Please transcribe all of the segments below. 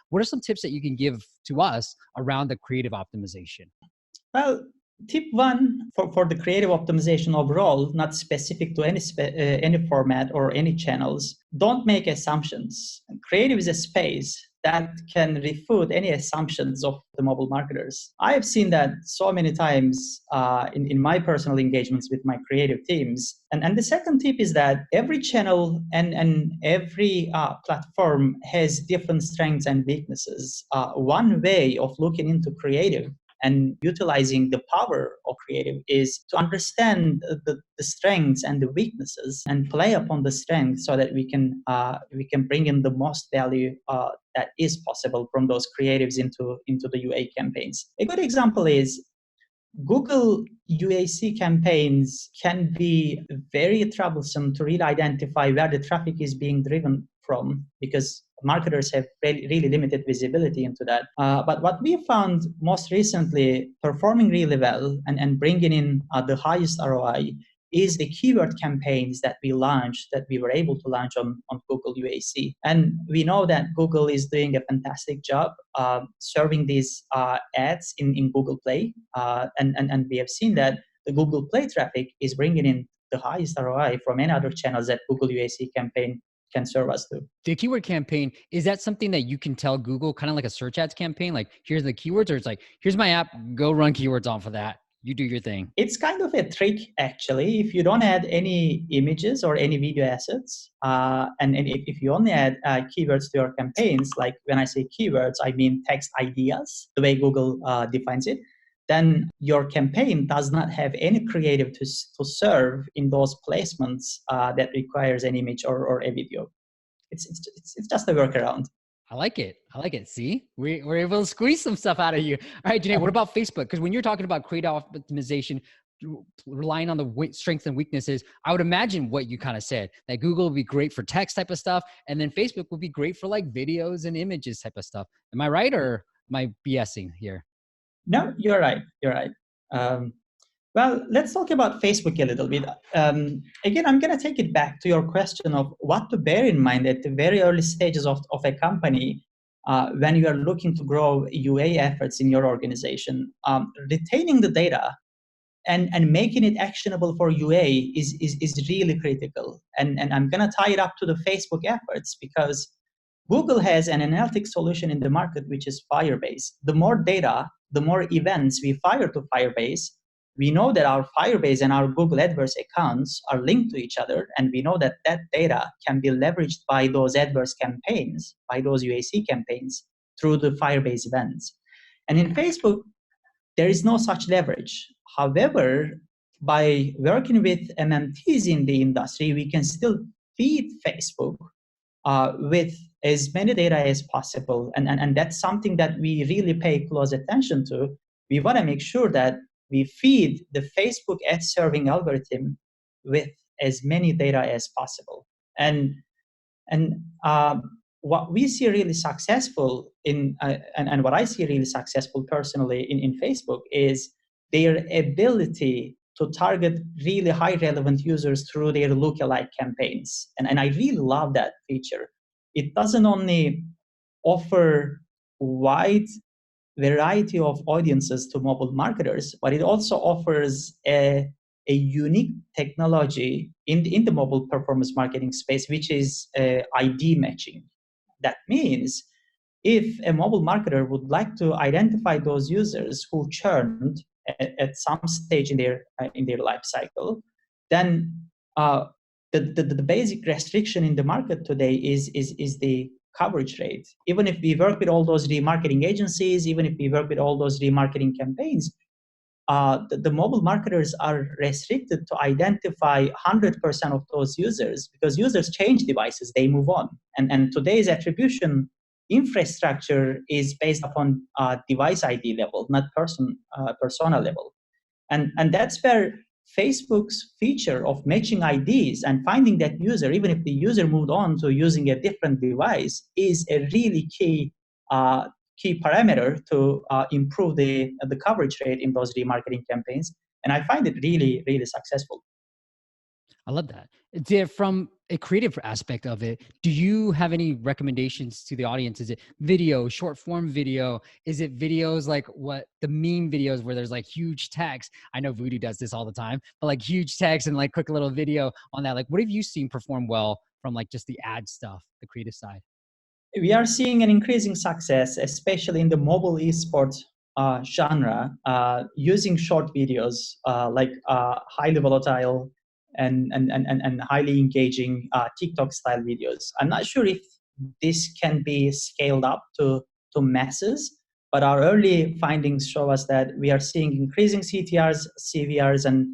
What are some tips that you can give to us around the creative optimization? Well, tip one for the creative optimization overall, not specific to any format or any channels, don't make assumptions. Creative is a space that can refute any assumptions of the mobile marketers. I have seen that so many times in my personal engagements with my creative teams. And the second tip is that every channel and every platform has different strengths and weaknesses. One way of looking into creative and utilizing the power of creative is to understand the strengths and the weaknesses and play upon the strengths so that we can bring in the most value that is possible from those creatives into the UA campaigns. A good example is Google UAC campaigns can be very troublesome to really identify where the traffic is being driven from, because marketers have really limited visibility into that. But what we found most recently performing really well and bringing in the highest ROI is the keyword campaigns that we were able to launch on Google UAC. And we know that Google is doing a fantastic job serving these ads in Google Play. And we have seen that the Google Play traffic is bringing in the highest ROI from any other channels that Google UAC campaign can serve us to. The keyword campaign, is that something that you can tell Google, kind of like a search ads campaign? Like, here's the keywords, or it's like, here's my app, go run keywords off of that. You do your thing. It's kind of a trick, actually. If you don't add any images or any video assets, and if you only add keywords to your campaigns, like when I say keywords, I mean text ideas, the way Google defines it, then your campaign does not have any creative to serve in those placements that requires an image or a video. It's just a workaround. I like it. See, we're able to squeeze some stuff out of you. All right, Cuneyt, what about Facebook? Because when you're talking about creative optimization, relying on the strengths and weaknesses, I would imagine what you kind of said, that Google would be great for text type of stuff, and then Facebook would be great for like videos and images type of stuff. Am I right, or am I BSing here? No, you're right. Well, let's talk about Facebook a little bit. Again, I'm going to take it back to your question of what to bear in mind at the very early stages of a company when you are looking to grow UA efforts in your organization. Retaining the data and making it actionable for UA is really critical. And I'm going to tie it up to the Facebook efforts, because Google has an analytics solution in the market, which is Firebase. The more data, the more events we fire to Firebase, we know that our Firebase and our Google AdWords accounts are linked to each other, and we know that that data can be leveraged by those AdWords campaigns, by those UAC campaigns, through the Firebase events. And in Facebook, there is no such leverage. However, by working with MMTs in the industry, we can still feed Facebook with as many data as possible. And that's something that we really pay close attention to. We want to make sure that we feed the Facebook ad serving algorithm with as many data as possible. And what we see really successful in, and what I see really successful personally in Facebook is their ability to target really high relevant users through their lookalike campaigns. And I really love that feature. It doesn't only offer wide variety of audiences to mobile marketers, but it also offers a unique technology in the mobile performance marketing space, which is ID matching. That means if a mobile marketer would like to identify those users who churned at some stage in their life cycle, then the basic restriction in the market today is the coverage rate. Even if we work with all those remarketing agencies, even if we work with all those remarketing campaigns, the mobile marketers are restricted to identify 100% of those users, because users change devices, they move on. And today's attribution infrastructure is based upon device ID level, not persona level. And that's where Facebook's feature of matching IDs and finding that user, even if the user moved on to using a different device, is a really key parameter to improve the coverage rate in those remarketing campaigns. And I find it really, really successful. I love that. From a creative aspect of it, do you have any recommendations to the audience? Is it video, short form video? Is it videos like what the meme videos where there's like huge text? I know Voodoo does this all the time, but like huge text and like quick little video on that. Like, what have you seen perform well from like just the ad stuff, the creative side? We are seeing an increasing success, especially in the mobile esports genre, using short videos highly volatile and highly engaging TikTok style videos. I'm not sure if this can be scaled up to masses, but our early findings show us that we are seeing increasing CTRs, CVRs, and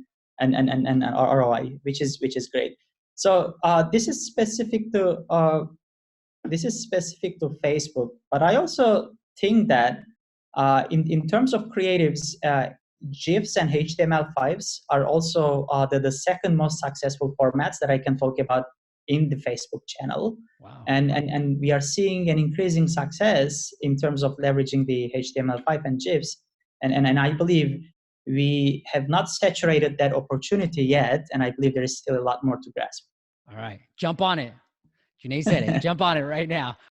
ROI, which is great. So this is specific to Facebook, but I also think that in terms of creatives, GIFs and HTML5s are also the second most successful formats that I can talk about in the Facebook channel. Wow. And we are seeing an increasing success in terms of leveraging the HTML5 and GIFs. And I believe we have not saturated that opportunity yet, and I believe there is still a lot more to grasp. All right. Jump on it. Cuneyt said it. Jump on it right now.